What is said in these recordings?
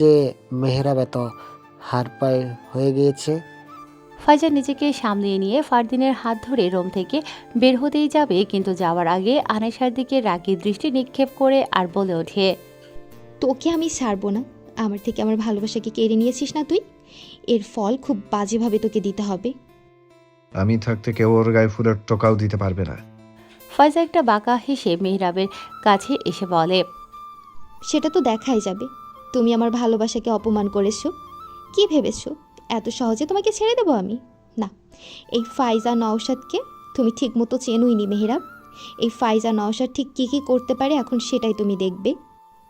যে মেহরাব এত হার পায়ে হয়ে গিয়েছে। ফাইজা নিজেকে সামলিয়ে নিয়ে ফারদিনের হাত ধরে রুম থেকে বের হতেই যাবে, কিন্তু যাওয়ার আগে আনেশার দিকে রাগী দৃষ্টি নিক্ষেপ করে আর বলে ওঠে, তোকে আমি ছাড়বো না। আমার থেকে আমার ভালোবাসাকে কেড়ে নিয়েছিস না তুই, এর ফল খুব বাজেভাবে তোকে দিতে হবে। আমি থাকতে কেউ ওর গায়ে ফুলের টোকাও দিতে পারবে না। ফাইজা একটা বাঁকা হেসে মেহরাবের কাছে এসে বলে, সেটা তো দেখাই যাবে। তুমি আমার ভালোবাসাকে অপমান করেছো, কি ভেবেছো এত সহজে তোমাকে ছেড়ে দেবো আমি? না, এই ফাইজা নওশাদকে তুমি ঠিকমতো চেনোইনি মেহরাব। এই ফাইজা নওশাদ ঠিক কী কী করতে পারে এখন সেটাই তুমি দেখবে।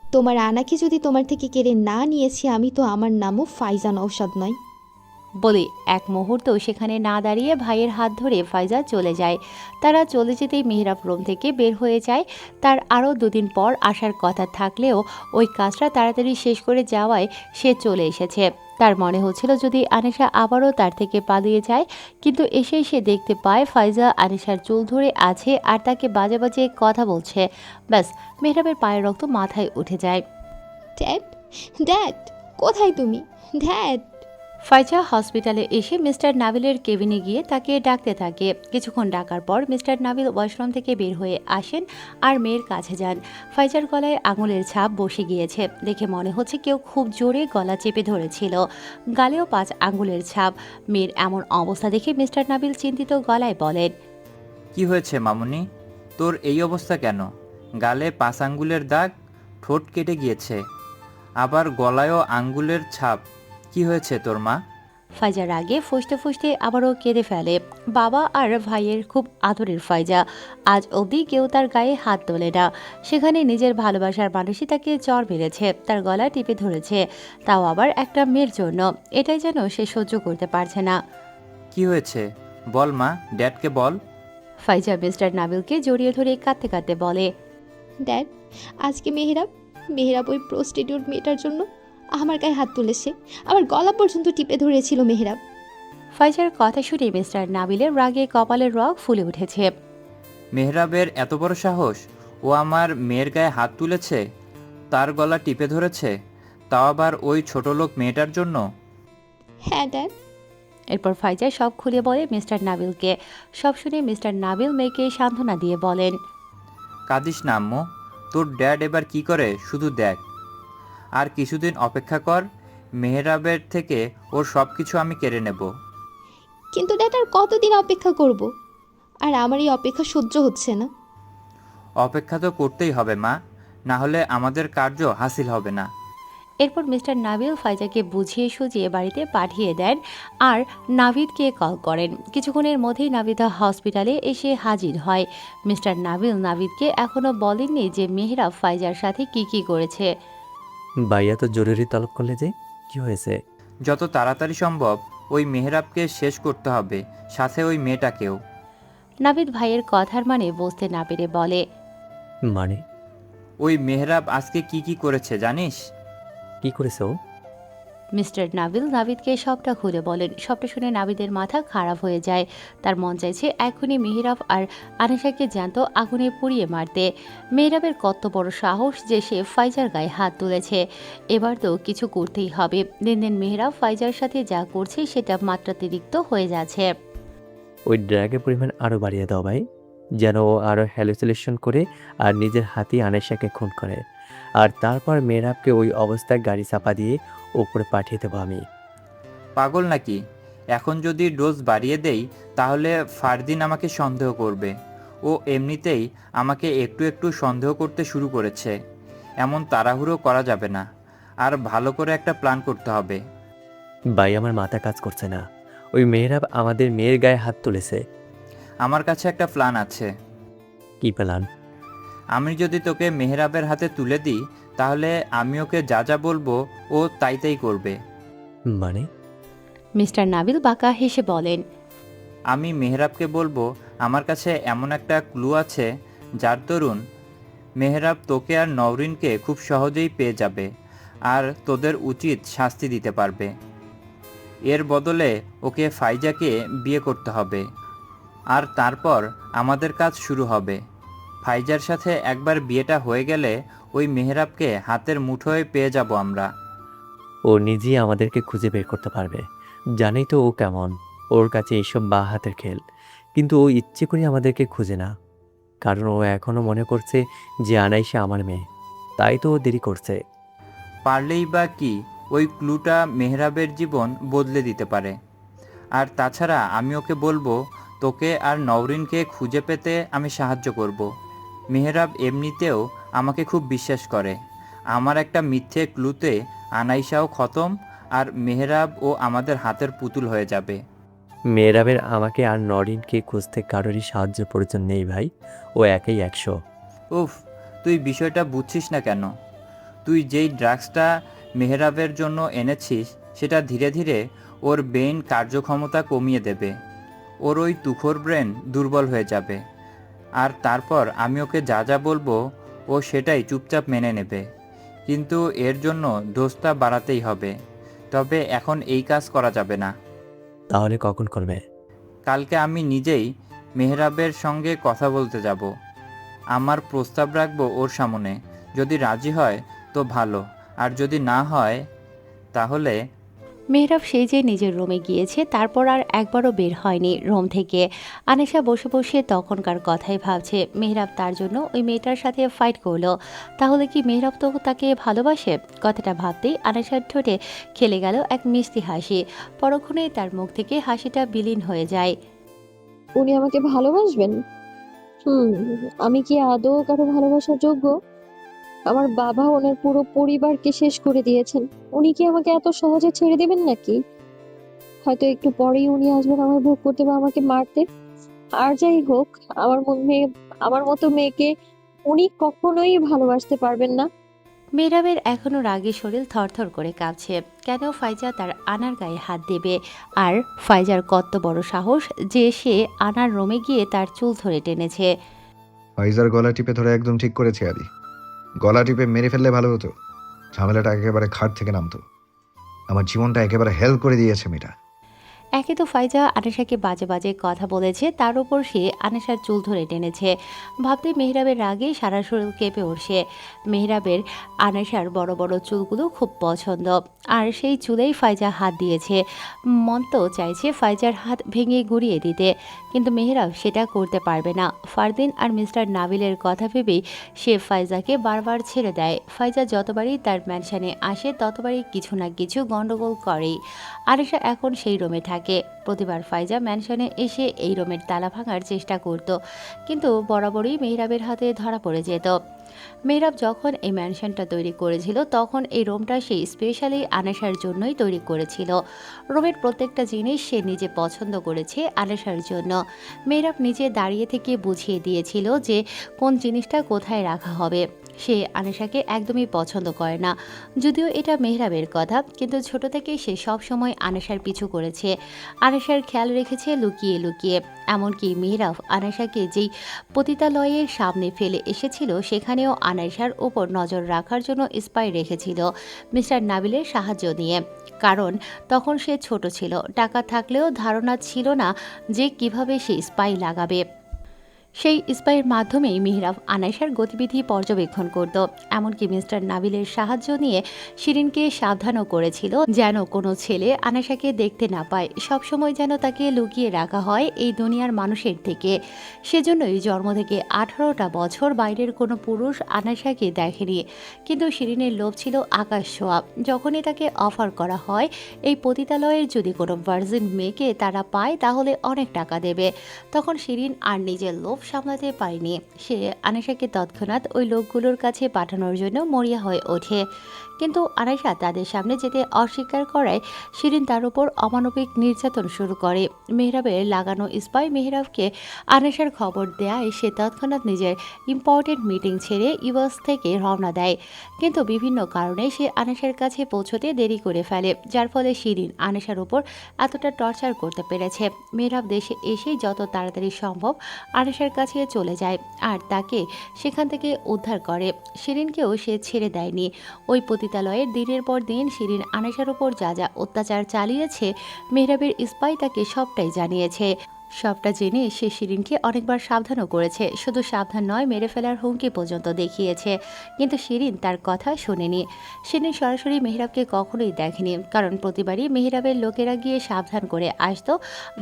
তোমার আনাকে যদি তোমার থেকে কেড়ে না নিয়েছি আমি, তো আমার নামও ফাইজা নওশাদ নয়। বলে এক মুহূর্ত সেখানে না দাঁড়িয়ে ভাইয়ের হাত ধরে ফাইজা চলে যায়। তারা চলে যেতেই মেহরাব রুম থেকে বের হয়ে যায়। তার আরও দুদিন পর আসার কথা থাকলেও ওই কাজটা তাড়াতাড়ি শেষ করে যাওয়ায় সে চলে এসেছে। তার মনে হচ্ছিল যদি আনিশা আবারও তার থেকে পালিয়ে যায়, কিন্তু এসেই সে দেখতে পায় ফাইজা আনিশার চুল ধরে আছে আর তাকে বাজে বাজে কথা বলছে। ব্যাস, মেহরাবের পায়ের রক্ত মাথায় উঠে যায়। ড্যাড, ড্যাড, কোথায় তুমি? ড্যাড। ফাইজা হসপিটালে এসে মিস্টার নাবিলের কেবিনে গিয়ে তাকে ডাকতে থাকে। কিছুক্ষণ ডাকার পর মিস্টার নাবিল ওয়াশরুম থেকে বের হয়ে আসেন আর মেয়ের কাছে যান। ফাইজার গলায় আঙুলের ছাপ বসে গিয়েছে, দেখে মনে হচ্ছে কেউ খুব জোরে গলা চেপে ধরেছিল। গালেও 5 আঙুলের ছাপ। মেয়ের এমন অবস্থা দেখে মিস্টার নাবিল চিন্তিত গলায় বলেন, কি হয়েছে মামুনি, তোর এই অবস্থা কেন? গালে 5 আঙ্গুলের দাগ, ঠোঁট কেটে গিয়েছে, আবার গলায়ও আঙ্গুলের ছাপ। কি হয়েছে তোর মা? ফাইজার আগে ফুসতে ফুসতে আবারও কেঁদে ফেলে। বাবা আর ভাইয়ের খুব আদরের ফাইজা, আজ অবধি কেউ তার গায়ে হাত তোলে না। সেখানে নিজের ভালোবাসার মানুষই তাকে চর মেরেছে, তার গলা টিপে ধরেছে, তাও আবার একটা মেয়ের জন্য। এটাই যেন সে সহ্য করতে পারছে না। কি হয়েছে বল মা, ড্যাডকে বল। ফাইজা মিস্টার নাবিলকে জড়িয়ে ধরে কাঁদতে কাঁদতে বলে, ড্যাড, আজকে মেহরাব মেহরাব ওই প্রস্টিটিউট মেয়েটার জন্য আমার গায়ে হাত তুলেছে, আমার গলা পর্যন্ত টিপে ধরেছিল মেহরাব। ফাইজার কথা শুনে মিস্টার নাবিলের রাগে কপালের রগ ফুলে উঠেছে। মেহরাবের এত বড় সাহস, ও আমার মেয়ের গায়ে হাত তুলেছে, তার গলা টিপে ধরেছে, তাও আবার ওই ছোট লোক মেয়েটার জন্য। হ্যাঁ ড্যাড। এরপর ফাইজা সব খুলে বলে মিস্টার নাবিলকে। সব শুনে মিস্টার নাবিল মেয়েকে সান্ত্বনা দিয়ে বলেন, কাঁদিস না আম্মু, তোর ড্যাড এবার কি করে শুধু দেখ। আর কিছুদিন অপেক্ষা কর, মেহরাবের থেকে ওর সব কিছু আমি কেড়ে নেব। কিন্তু ড্যাড আর কতদিন অপেক্ষা করব? আর আমার এই অপেক্ষা সহ্য হচ্ছে না। অপেক্ষা তো করতেই হবে মা, না হলে আমাদের কার্য হাসিল হবে না। এরপর মিস্টার নাবিল ফাইজাকে বুঝিয়ে সুঝিয়ে বাড়িতে পাঠিয়ে দেন আর নাভিদকে কল করেন। কিছুক্ষণের মধ্যেই নাভিদা হসপিটালে এসে হাজির হয়। মিস্টার নাবিল নাভিদকে এখনও বলেননি যে মেহরাব ফাইজার সাথে কি কি করেছে। ভাইয়া তো জরুরি তলব করলে যে, কি হয়েছে? যত তাড়াতাড়ি সম্ভব ওই মেহরাবকে শেষ করতে হবে, সাথে ওই মেয়েটাকেও। নাভিদ ভাইয়ের কথার মানে বুঝতে না পেরে বলে, মানে ওই মেহরাব আজকে কি কি করেছে জানিস? কি করেছে ও? মিস্টার নাবিল নাভিদকে সবটা খুলে বলেন। সবটা শুনে নাভিদের মাথা খারাপ হয়ে যায়। তার মন চাইছে এখনই মেহরাব আর আনিশাকে জ্যান্ত আগুনে পুড়িয়ে মারতে। মেহরাবের কত বড় সাহস যে সে ফাইজার গায়ে হাত তুলেছে। এবার তো কিছু করতেই হবে। দিন দিন মেহরাব ফাইজার সাথে যা করছে সেটা মাত্রাতিরিক্ত হয়ে যাচ্ছে। ওই ড্রাগের পরিমাণ আরও বাড়িয়ে দাও ভাই, যেন ও আরও হ্যালুসিনেশন করে আর নিজের হাতেই আনেশাকে খুন করে। আর তারপর মেহরাবকে ওই অবস্থায় গাড়ি চাপা দিয়ে ওপরে পাঠিয়ে দেবো আমি। পাগল নাকি? এখন যদি ডোজ বাড়িয়ে দেই তাহলে ফারদিন আমাকে সন্দেহ করবে। ও এমনিতেই আমাকে একটু একটু সন্দেহ করতে শুরু করেছে। এমন তাড়াহুড়ো করা যাবে না, আর ভালো করে একটা প্ল্যান করতে হবে। ভাই আমার মাথা কাজ করছে না, ওই মেহরাব আমাদের মেয়ের গায়ে হাত তুলেছে। আমার কাছে একটা প্ল্যান আছে। কি প্ল্যান? আমি যদি তোকে মেহরাবের হাতে তুলে দিই তাহলে আমি ওকে যা যা বলবো ও তাই তাই করবে। মানে? মিস্টার নাবিল বাঁকা হেসে বলেন, আমি মেহরাবকে বলবো আমার কাছে এমন একটা ক্লু আছে যার দরুন মেহরাব তোকে আর নওরিনকে খুব সহজেই পেয়ে যাবে আর তোদের উচিত শাস্তি দিতে পারবে। এর বদলে ওকে ফাইজাকে বিয়ে করতে হবে, আর তারপর আমাদের কাজ শুরু হবে। ফাইজার সাথে একবার বিয়েটা হয়ে গেলে ওই মেহরাবকে হাতের মুঠোয় পেয়ে যাব আমরা। ও নিজেই আমাদেরকে খুঁজে বের করতে পারবে। জানেই তো ও কেমন, ওর কাছে এইসব বা হাতের খেল। কিন্তু ও ইচ্ছে করে আমাদেরকে খুঁজে না, কারণ ও এখনও মনে করছে যে আনাইসা আমার মেয়ে, তাই তো ও দেরি করছে। পারলেই বা কি, ওই ক্লুটা মেহরাবের জীবন বদলে দিতে পারে। আর তাছাড়া আমি ওকে বলবো তোকে আর নওরিনকে খুঁজে পেতে আমি সাহায্য করব। মেহরাব এমনিতেও আমাকে খুব বিশ্বাস করে। আমার একটা মিথ্যে ক্লুতে আনাইসাও খতম, আর মেহরাব ও আমাদের হাতের পুতুল হয়ে যাবে। মেয়েরাবের আমাকে আর নরিনকে খুঁজতে কারোরই সাহায্য প্রয়োজন নেই ভাই, ও একাই 100। উফ, তুই বিষয়টা বুঝছিস না কেন? তুই যেই ড্রাগসটা মেহরাবের জন্য এনেছিস সেটা ধীরে ধীরে ওর ব্রেন কার্যক্ষমতা কমিয়ে দেবে। ওর ওই তুখোর ব্রেন দুর্বল হয়ে যাবে। আর তারপর আমি ওকে যা যা বলবো ও সেটাই চুপচাপ মেনে নেবে। কিন্তু এর জন্য ডোজটা বাড়াতেই হবে। তবে এখন এই কাজ করা যাবে না। তাহলে কখন করবে? কালকে আমি নিজেই মেহরাবের সঙ্গে কথা বলতে যাব। আমার প্রস্তাব রাখবো ওর সামনে। যদি রাজি হয় তো ভালো, আর যদি না হয় তাহলে। মেহরাব সেই যে নিজের রুমে গিয়েছে, তারপর আর একবারও বের হয়নি রুম থেকে। আনিশা বসে বসে তখনকার কথাই ভাবছে। মেহরাব তার জন্য ওই মেয়েটার সাথে ফাইট করলো, তাহলে কি মেহরাব তো তাকে ভালোবাসে? কথাটা ভাবতেই আনিশার ঠোঁটে খেলে গেল এক মিষ্টি হাসি। পরক্ষণেই তার মুখ থেকে হাসিটা বিলীন হয়ে যায়। উনি আমাকে ভালোবাসবেন? হুম, আমি কি আদৌ কারো ভালোবাসার যোগ্য? আমার বাবা ওনার পুরো পরিবারকে শেষ করে দিয়েছেন। উনি কি আমাকে এত সহজে ছেড়ে দেবেন নাকি? হয়তো একটু পরেই উনি আসবেন আমার ভোগ করতে বা আমাকে মারতে। আর যাই হোক, আমার মতো মেয়েকে উনি কখনোই ভালোবাসতে পারবেন না। মেহরাবের এখনও রাগে শরীর থরথর করে কাঁপছে। কেন ফাইজা তার আনার গায়ে হাত দেবে? আর ফাইজার কত বড় সাহস যে সে আনার রুমে গিয়ে তার চুল ধরে টেনেছে। ফাইজার গলা টিপে ধরে একদম ঠিক করেছে আদি। গলা টিপে মেরে ফেললে ভালো হতো, ঝামেলাটা একেবারে খাট থেকে নামতো। আমার জীবনটা একেবারে হেল করে দিয়েছে মেয়েটা। একে তো ফাইজা আনেশাকে বাজে বাজে কথা বলেছে, তার উপর সে আনেশার চুল ধরে টেনেছে। ভাবতে মেহরাবের রাগে সারা শরীর কেঁপে উঠছে। মেহরাবের আনেশার বড় বড় চুলগুলো খুব পছন্দ, আর সেই চুলেই ফাইজা হাত দিয়েছে। মন তো চাইছে ফাইজার হাত ভেঙে গুঁড়িয়ে দিতে, কিন্তু মেহরাব সেটা করতে পারবে না। ফারদিন আর মিস্টার নাবিলের কথা ভেবেই সে ফাইজাকে বারবার ছেড়ে দেয়। ফাইজা যতবারই তার ম্যানশনে আসে ততবারই কিছু না কিছু গন্ডগোল করেই। আরেশা এখন সেই রুমে থাকে। প্রতিবার ফাইজা ম্যানশনে এসে এই রুমের তালা ভাঙার চেষ্টা করত, কিন্তু বরাবরই মেহরাবের হাতে ধরা পড়ে যেত। মেহরাব যখন এই ম্যানশনটা তৈরি করেছিল তখন এই রুমটা সে স্পেশালি আনেশার জন্যই তৈরি করেছিল। রুমের প্রত্যেকটা জিনিস সে নিজে পছন্দ করেছে আনেশার জন্য। মেহরাব নিজে দাঁড়িয়ে থেকে বুঝিয়ে দিয়েছিল যে কোন জিনিসটা কোথায় রাখা হবে। সে আনেশাকে একদমই পছন্দ করে না, যদিও এটা মেহরাবের কথা, কিন্তু ছোট থেকেই সে সব সময় আনেশার পিছু করেছে। আনেশার খেয়াল রেখেছে লুকিয়ে লুকিয়ে। এমনকি মেহরাব আনেশাকে যেই পতিতালয়ের সামনে ফেলে এসেছিল সেখানেও আনেশার উপর নজর রাখার জন্য স্পাই রেখেছিল, মিস্টার নাবিলের সাহায্য নিয়ে। কারণ তখন সে ছোট ছিল, টাকা থাকলেও ধারণা ছিল না যে কিভাবে সে স্পাই লাগাবে। সেই স্পাইয়ের মাধ্যমেই মেহরাব আনাইশার গতিবিধি পর্যবেক্ষণ করত। এমনকি মিস্টার নাবিলের সাহায্য নিয়ে শিরিনকে সাবধানও করেছিল যেন কোনো ছেলে আনাইশাকে দেখতে না পায়, সবসময় যেন তাকে লুকিয়ে রাখা হয় এই দুনিয়ার মানুষের থেকে। সেজন্যই জন্ম থেকে 18টা বছর বাইরের কোনো পুরুষ আনাইশাকে দেখেনি। কিন্তু শিরিনের লোভ ছিল আকাশ ছোঁয়া। যখনই তাকে অফার করা হয় এই পতিতালয়ের যদি কোনো ভার্জিন মেয়েকে তারা পায় তাহলে অনেক টাকা দেবে, তখন শিরিন আর নিজের লোভ সামলাতে পারেনি। সে আনেশাকে তৎক্ষণাৎ ওই লোকগুলোর কাছে পাঠানোর জন্য মরিয়া হয়ে ওঠে। কিন্তু আনেশা তাদের সামনে যেতে অস্বীকার করায় শিরিন তার উপর অমানবিক নির্যাতন শুরু করে। মেহরাবের লাগানো স্পাই মেহরাবকে আনেশার খবর দেয় সে তৎক্ষণাৎ নিজের ইম্পর্টেন্ট মিটিং ছেড়ে ইউএস থেকে রওনা দেয়। কিন্তু বিভিন্ন কারণে সে আনেশার কাছে পৌঁছতে দেরি করে ফেলে, যার ফলে শিরিন আনেশার উপর এতটা টর্চার করতে পেরেছে। মেহরাব দেশে এসেই যত তাড়াতাড়ি সম্ভব আনেশার কাছে চলে যায় আর তাকে সেখান থেকে উদ্ধার করে। শিরিনকেও সে ছেড়ে দেয়নি। ওই পতিতালয়ের দিনের পর দিন শিরিন আনেশার উপর যা যা অত্যাচার চালিয়েছে মেহরাবের স্পাই তাকে সবটাই জানিয়েছে। সবটা জেনে সে শিরিনকে অনেকবার সাবধানও করেছে, শুধু সাবধান নয় মেরে ফেলার হুমকি পর্যন্ত দেখিয়েছে, কিন্তু শিরিন তার কথা শোনেনি। শিরিন সরাসরি মেহরাবকে কখনোই দেখেনি, কারণ প্রতিবারই মেহরাবের লোকেরা গিয়ে সাবধান করে আসতো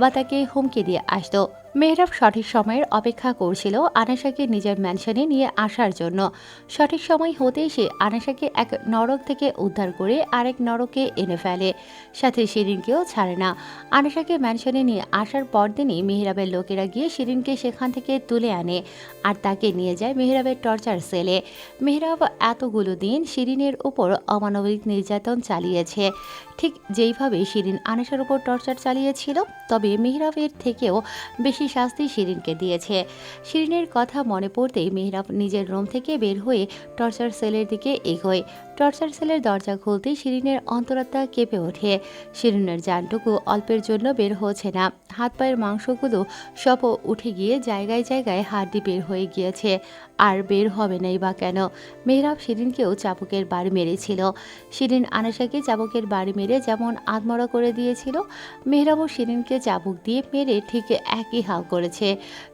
বা তাকে হুমকি দিয়ে আসতো। মেহরাব সঠিক সময়ের অপেক্ষা করছিল আনাশাকে নিজের ম্যানশনে নিয়ে আসার জন্য। সঠিক সময় হতেই সে আনাশাকে এক নরক থেকে উদ্ধার করে আরেক নরকে এনে ফেলে, সাথে শিরিনকেও ছাড়ে না। আনাশাকে ম্যানশনে নিয়ে আসার পরদিনই মেহরাবের লোকেরা গিয়ে শিরিনকে সেখান থেকে তুলে আনে আর তাকে নিয়ে যায় মেহরাবের টর্চার সেলে। মেহরাব এতগুলো দিন শিরিনের উপর অমানবিক নির্যাতন চালিয়েছে, ঠিক যেইভাবে শিরিন আনাশার উপর টর্চার চালিয়েছিল, তবে মেহরাবের থেকেও বেশি শাস্তি শিরিনকে দিয়েছে। শিরিনের কথা মনে পড়তেই মেহরাব নিজের রুম থেকে বের হয়ে টর্চার সেলের দিকে এগোয়। টর্চার সেলের দরজা খুলতেই শিরিনের অন্তরাত্মা কেঁপে ওঠে। শিরিনের জানটুকু অল্পের জন্য বের হচ্ছে না, হাত পায়ের মাংসগুলো সব উঠে গিয়ে জায়গায় জায়গায় হাড্ডি বের হয়ে গিয়েছে, আর বের হবে নাই বা কেন। মেহরাব শিরিনকেও চাবুকের বাড়ি মেরেছিল। শিরিন আনাশাকে চাবুকের বাড়ি মেরে যেমন আধমরা করে দিয়েছিল, মেহরাবও শিরিনকে চাবুক দিয়ে মেরে ঠিক একই হাল করেছে।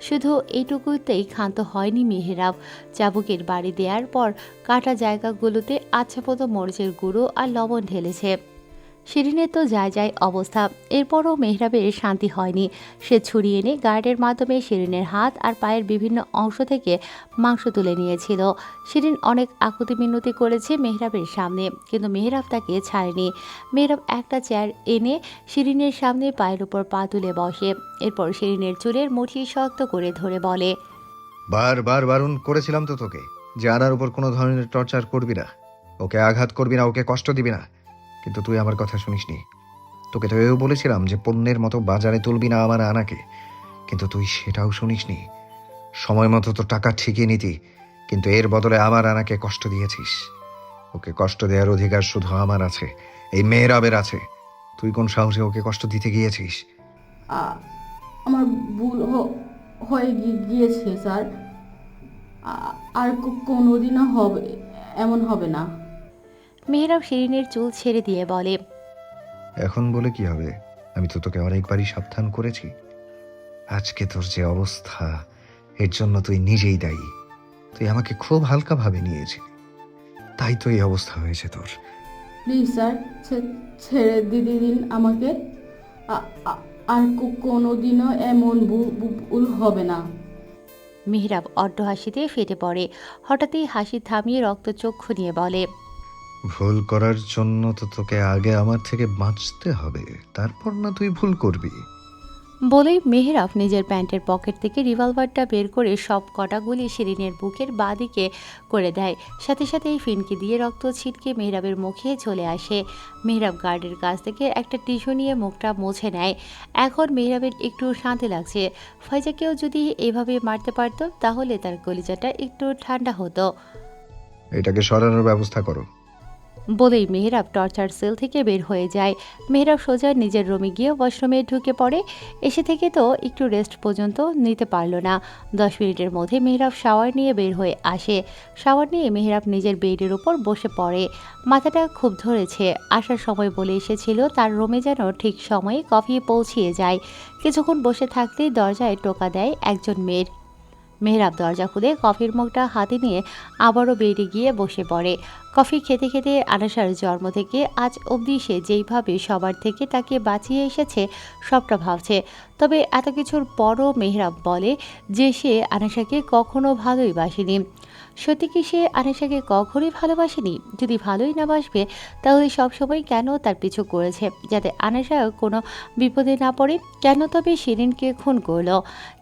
শুধু এইটুকুতেই ক্ষান্ত হয়নি মেহরাব। চাবুকের বাড়ি দেওয়ার পর কাটা জায়গাগুলোতে আচ্ছাপত মরিচের গুঁড়ো আর লবণ ঢেলেছে। শিরিনের তো যায় যায় অবস্থা। এরপরও মেহরাবের শান্তি হয়নি। সে ছুরি এনে গার্ডের মাধ্যমে শিরিনের হাত আর পায়ের বিভিন্ন অংশ থেকে মাংস তুলে নিয়েছিল। শিরিন অনেক আকুতি মিনতি করেছে মেহরাবের সামনে, কিন্তু মেহরাব তাকে ছাড়েনি। মেহরাব একটা চেয়ার এনে শিরিনের সামনে পায়ের উপর পা তুলে বসে। এরপর শিরিনের চুলের মুঠি শক্ত করে ধরে বলে, বারবার বারণ করেছিলাম তো তোকে যে আনার উপর কোনো ধরনের টর্চার করবি না, ওকে আঘাত করবি না, ওকে কষ্ট দিবি না, কিন্তু তুই আমার কথা শুনিসনি। তোকে তো এও বলেছিলাম যে পণ্যের মতো বাজারে তুলবি না আমার আনাকে, কিন্তু তুই সেটাও শুনিসনি। সময় মতো তো টাকা ঠিকই নিতি, কিন্তু এর বদলে আমার আনাকে কষ্ট দিয়েছিস। ওকে কষ্ট দেওয়ার অধিকার শুধু আমার আছে, এই মেহরাবের আছে। তুই কোন সাহসে ওকে কষ্ট দিতে গিয়েছিস? আমার ভুল হয়ে গিয়েছে স্যার। আর কোনোদিনও এমন হবে না। মেহরাব শিরিনের চুল ছেড়ে দিয়ে বলে, এখন বলে কি হবে? আমি তো তোকে অনেকবারই সাবধান করেছি। আজকে তোর যে অবস্থা, এর জন্য তুই নিজেই দায়ী। তুই আমাকে খুব হালকাভাবে নিয়েছিলি, তাই তো এই অবস্থা হয়েছে তোর। প্লিজ স্যার, ছেড়ে দিন আমাকে। আর কোনোদিনও এমন ভুল হবে না। মেহরাব অড্ড হাসিতে ফেটে পড়ে। হঠাৎই হাসি থামিয়ে রক্তচক্ষু নিয়ে বলে, ভুল করার জন্য তো তোকে আগে আমার থেকে বাঁচতে হবে, তারপর না তুই ভুল করবি। বলেই মেহরাব নিজের প্যান্টের পকেট থেকে রিভলভারটা বের করে সব কটা গুলি শিরিনের বুকের বাঁদিকে করে দেয়। সাথে সাথেই ফিনকি দিয়ে রক্ত ছিটকে মেহরাবের মুখে চলে আসে। মেহরাব গার্ডের কাছ থেকে একটা টিস্যু নিয়ে মুখটা মুছে নেয়। এখন মেহরাবের একটু শান্তি লাগছে। ফাইজাকেও যদি এভাবে মারতে পারত তাহলে তার কলিজাটা একটু ঠান্ডা হতো। এটাকে সরানোর ব্যবস্থা করো। বলেই মেহরাব টর্চার সেল থেকে বের হয়ে যায়। মেহরাব সোজা নিজের রুমে গিয়ে ওয়াশরুমে ঢুকে পড়ে। এসে থেকে তো একটু রেস্ট পর্যন্ত নিতে পারল না। 10 মিনিটের মধ্যে মেহরাব শাওয়ার নিয়ে বের হয়ে আসে। শাওয়ার নিয়ে মেহরাব নিজের বেডের উপর বসে পড়ে। মাথাটা খুব ধরেছে। আসার সময় বলে এসেছিল তার রুমে যেন ঠিক সময়ে কফি পৌঁছিয়ে যায়। কিছুক্ষণ বসে থাকতেই দরজায় টোকা দেয় একজন মেয়ের। মেহরাব দরজা খুলে কফির মগটা হাতে নিয়ে আবারও বেডে গিয়ে বসে পড়ে। কফি খেতে খেতে আনাশার জন্ম থেকে আজ অবধি সে যেইভাবে সবার থেকে তাকে বাঁচিয়ে এসেছে সবটা ভাবছে। তবে এত কিছুর পরও মেহরাব বলে যে সে আনাশাকে কখনো ভালোই বাসেনি। সত্যি কি সে আনাশাকে কখনোই ভালোবাসেনি? যদি ভালোই না বাসবে তাহলে সবসময় কেন তার পিছু করেছে, যাতে আনাশা কোনো বিপদে না পড়ে? কেন তবে শিরিনকে খুন করলো?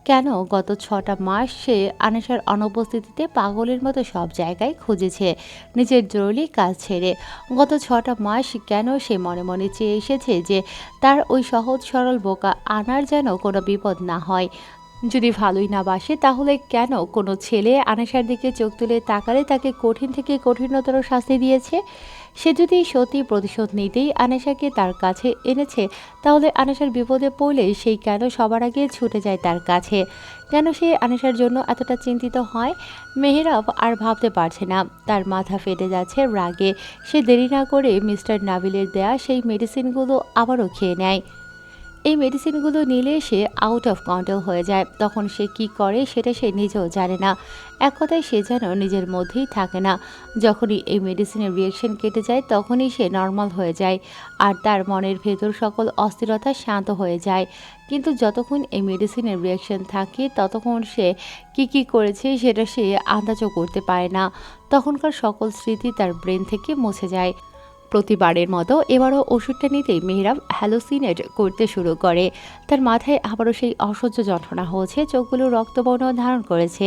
কেন গত 6টা মাস সে আনাশার অনুপস্থিতিতে পাগলের মতো সব জায়গায় খুঁজেছে নিজের জরুরি কাজ ছেড়ে? গত 6টা মাস কেন সে মনে মনে চেয়ে এসেছে যে তার ওই সহজ সরল বোকা আনার যেন কোনো বিপদ না হয়? যদি ভালোই না বাসে তাহলে কেন কোনো ছেলে আনাশার দিকে চোখ তুলে তাকালে তাকে কঠিন থেকে কঠিনতর শাস্তি দিয়েছে? সে যদি সত্যি প্রতিশোধ নিতেই আনাশাকে তার কাছে এনেছে, তাহলে আনাশার বিপদে পড়লে সেই কেন সবার আগে ছুটে যায় তার কাছে? কেন সে আনাশার জন্য এতটা চিন্তিত হয়? মেহরাব আর ভাবতে পারছে না। তার মাথা ফেটে যাচ্ছে রাগে। সে দেরি না করে মিস্টার নাবিলের দেয়া সেই মেডিসিনগুলো আবারও খেয়ে নেয়। এই মেডিসিনগুলো নিলে সে আউট অফ কন্ট্রোল হয়ে যায়। তখন সে কি করে সেটা সে নিজেও জানে না। এক কথায় সে যেন নিজের মধ্যেই থাকে না। যখনই এই মেডিসিনের রিয়েকশন কেটে যায় তখনই সে নর্মাল হয়ে যায় আর তার মনের ভেতর সকল অস্থিরতা শান্ত হয়ে যায়। কিন্তু যতক্ষণ এই মেডিসিনের রিয়েকশন থাকে ততক্ষণ সে কি করেছে সেটা সে আন্দাজও করতে পারে না। তখনকার সকল স্মৃতি তার ব্রেন থেকে মুছে যায়। প্রতিবারের মতো এবারও ওষুধটা নিতেই মেহরাব হ্যালোসিনেট করতে শুরু করে। তার মাথায় আবারও সেই অসহ্য যন্ত্রণা হচ্ছে, চোখগুলো রক্তবর্ণ ধারণ করেছে।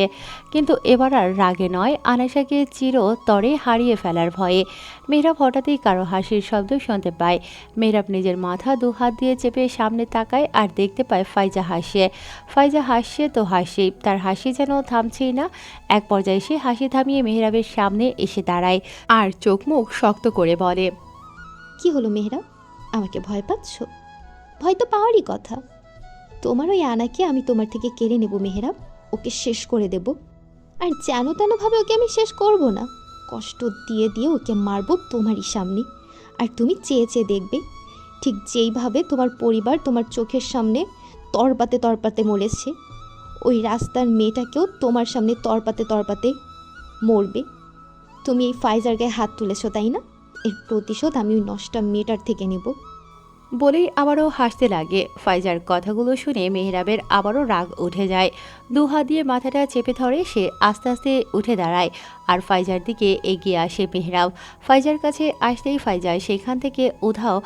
কিন্তু এবার আর রাগে নয়, আনাশাকে চিরতরে হারিয়ে ফেলার ভয়ে। মেহরাব হঠাৎই কারো হাসির শব্দ শুনতে পায়। মেহরাব নিজের মাথা দু হাত দিয়ে চেপে সামনে তাকায় আর দেখতে পায় ফাইজা হাসছে। ফাইজা হাসছে তো হাসি, তার হাসি যেন থামছেই না। এক পর্যায়ে সে হাসি থামিয়ে মেহরাবের সামনে এসে দাঁড়ায় আর চোখ মুখ শক্ত করে বলে, কি হলো মেহরাব, আমাকে ভয় পাচ্ছ? ভয় তো পাওয়ারই কথা। তোমার ওই আনাকে আমি তোমার থেকে কেড়ে নেব মেহরাব, ওকে শেষ করে দেব। আর যেন তেনভাবে ওকে আমি শেষ করব না, কষ্ট দিয়ে দিয়ে ওকে মারবো তোমারই সামনে। আর তুমি চেয়ে চেয়ে দেখবে ঠিক যেইভাবে তোমার পরিবার তোমার চোখের সামনে তরপাতে তরপাতে মরেছে, ওই রাস্তার মেয়েটাকেও তোমার সামনে তরপাতে তরপাতে মরবে। তুমি এই ফাইজার গায়ে হাত তুলেছো তাই না? এর প্রতিশোধ আমি ওই নষ্টা মেয়েটার থেকে নেব। বলেই আবারও হাসতে লাগে। ফাইজার কথাগুলো শুনে মেহরাবের আবারও রাগ উঠে যায়। দু হাত দিয়ে মাথাটা চেপে ধরে সে আস্তে আস্তে উঠে দাঁড়ায় আর ফাইজার দিকে এগিয়ে আসে মেহরাব। ফাইজার কাছে আসতেই ফাইজা সেখান থেকে উধাও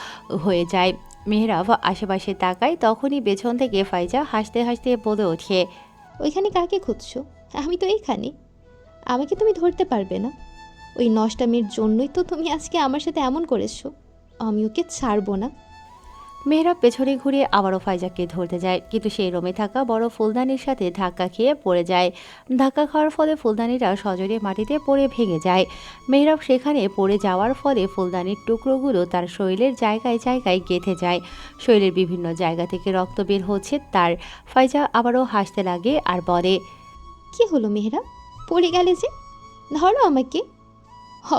হয়ে যায়। মেহরাব আশেপাশে তাকায়, তখনই পেছন থেকে ফাইজা হাসতে হাসতে বলে ওঠে, ওইখানে কাকে খুঁজছো? আমি তো এইখানে। আমাকে তুমি ধরতে পারবে না। ওই নষ্টা মেয়ের জন্যই তো তুমি আজকে আমার সাথে এমন করেছো। আমি ওকে ছাড়বো না। মেহরাব পেছনে ঘুরে আবারও ফাইজাকে ধরতে যায়, কিন্তু সেই রুমে থাকা বড় ফুলদানির সাথে ধাক্কা খেয়ে পড়ে যায়। ধাক্কা খাওয়ার ফলে ফুলদানিটা সজোরে মাটিতে পড়ে ভেঙে যায়। মেহরাব সেখানে পড়ে যাওয়ার ফলে ফুলদানির টুকরোগুলো তার শরীরের জায়গায় জায়গায় গেঁথে যায়। শরীরের বিভিন্ন জায়গা থেকে রক্ত বের হচ্ছে তার। ফাইজা আবারও হাসতে লাগে আর বলে, কি হলো মেহরাব, পড়ে গেলে যে? ধরো আমাকে।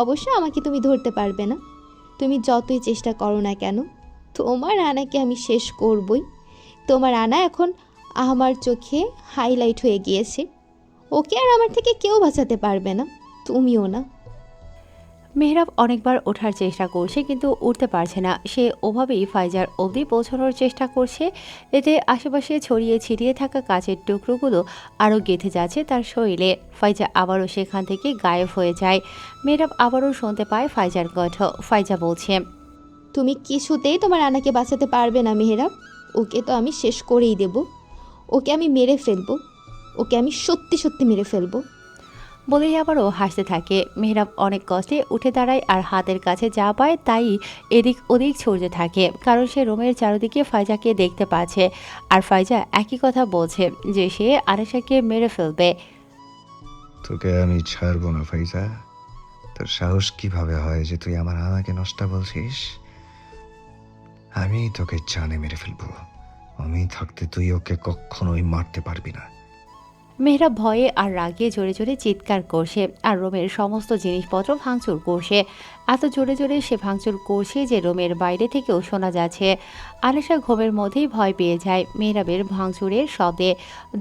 অবশ্য আমাকে তুমি ধরতে পারবে না। তুমি যতই চেষ্টা করো না কেন, তোমার আনাকে আমি শেষ করবই। তোমার আনা এখন আমার চোখে হাইলাইট হয়ে গিয়েছে। ওকে আর আমার থেকে কেউ বাঁচাতে পারবে না, তুমিও না। মেহরাব অনেকবার ওঠার চেষ্টা করছে কিন্তু উঠতে পারছে না। সে ওভাবেই ফাইজার অবধি পৌঁছানোর চেষ্টা করছে। এতে আশেপাশে ছড়িয়ে ছিটিয়ে থাকা কাচের টুকরোগুলো আরও গেঁথে যাচ্ছে তার শরীরে। ফাইজা আবারও সেখান থেকে গায়েব হয়ে যায়। মেহরাব আবারও শুনতে পায় ফাইজার কণ্ঠ। ফাইজা বলছে, তুমি কিছুতেই তোমার আনাকে বাঁচাতে পারবে না মেহরাব। ওকে তো আমি শেষ করেই দেব। ওকে আমি মেরে ফেলবো। ওকে আমি সত্যি সত্যি মেরে ফেলবো। বলেই আবারও হাসতে থাকে। মেহরাব অনেক কষ্টে উঠে দাঁড়ায় আর হাতের কাছে যা পায় তাই এদিক ওদিক ছড়তে থাকে, কারণ সে রুমের চারিদিকে ফাইজাকে দেখতে পাচ্ছে। আর ফাইজা একই কথা বলছে যে সে আনিশাকে মেরে ফেলবে। তোকে আমি ছাড়বো না ফাইজা। তোর সাহস কিভাবে হয় যে তুই আমার আনাকে নষ্ট বলছিস? আমি তোকে জানে মেরে ফেলবো। আমি থাকতে তুই ওকে কখনোই মারতে পারবি না। মেহরাব ভয়ে আর রাগে জোরে জোরে চিৎকার করছে আর রুমের সমস্ত জিনিসপত্র ভাঙচুর করছে। এত জোরে জোরে সে ভাঙচুর করছে যে রুমের বাইরে থেকেও শোনা যাচ্ছে। আনিশা ঘুমের মধ্যেই ভয় পেয়ে যায় মেহরাবের ভাঙচুরের শব্দে।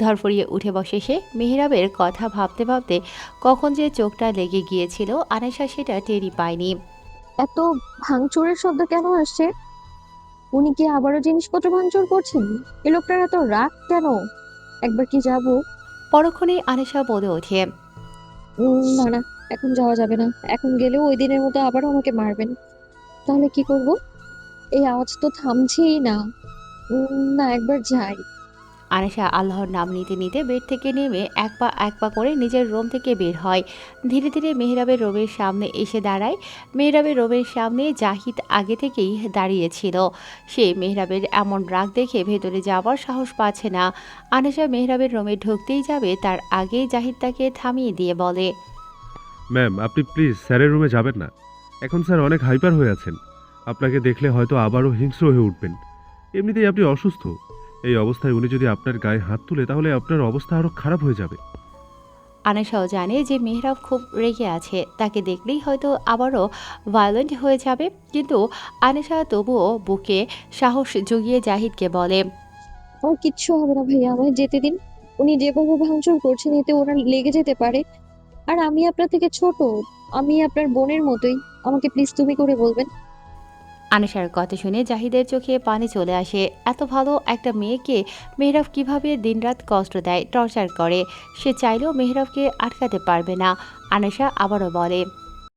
ধরফড়িয়ে উঠে বসে সে। মেহরাবের কথা ভাবতে ভাবতে কখন যে চোখটা লেগে গিয়েছিল আনিশা সেটা টেরই পায়নি। এত ভাঙচুরের শব্দ কেন আসছে? উনি কি আবারও জিনিসপত্র ভাঙচুর করছেন? এই লোকটার এত রাগ কেন? একবার কি যাবো? পরক্ষণেই আনিশা বলে ওঠে, না না, এখন যাওয়া যাবে না। এখন গেলেও ওই দিনের মতো আবারও আমাকে মারবেন। তাহলে কি করব? এই আওয়াজ তো থামছেই না। না, একবার যাই। আনিশা আল্লাহর নাম নিতে নিতে বেড থেকে নেমে এক পা করে নিজের রুম থেকে বের হয়। ধীরে ধীরে মেহরাবের রুমের সামনে এসে দাঁড়ায়। মেহরাবের রুমের সামনে জাহিদ আগে থেকেই দাঁড়িয়েছিল। সে মেহরাবের এমন রাগ দেখে ভেতরে যাওয়ার সাহস পাচ্ছে না। আনিশা মেহরাবের রুমে ঢুকতেই যাবে তার আগেই জাহিদ তাকে থামিয়ে দিয়ে বলে, ম্যাম, আপনি প্লিজ স্যারের রুমে যাবেন না। এখন স্যার অনেক হাইপার হয়ে আছেন। আপনাকে দেখলে হয়তো আবারও হিংস্র হয়ে উঠবেন। এমনিতেই আপনি অসুস্থ। এই অবস্থায় উনি যদি আপনার গায়ে হাত তুলে তাহলে আপনার অবস্থা আরও খারাপ হয়ে যাবে। আনেশাও জানে যে মেহরাব খুব রেগে আছে, তাকে দেখলেই হয়তো আবারও ভায়োলেন্ট হয়ে যাবে। কিন্তু আনেশা তবুও বুকে সাহস জুগিয়ে জাহিদকে বলে, আমার কিচ্ছু হবে না ভাইয়া, আমায় যেতে দিন। উনি যেভাবে ভাঙচুর করছেন এতে ওনার লেগে যেতে পারে। আর আমি আপনার থেকে ছোট, আমি আপনার বোনের মতোই, আমাকে প্লিজ তুমি করে বলবেন। আনেশার কথা শুনে জাহিদের চোখে পানি চলে আসে। এত ভালো একটা মেয়েকে মেহরাব কিভাবে দিনরাত কষ্ট দেয়, টর্চার করে। সে চাইলেও মেহরাবকে আটকাতে পারবে না। আনেশা আবারও বলে,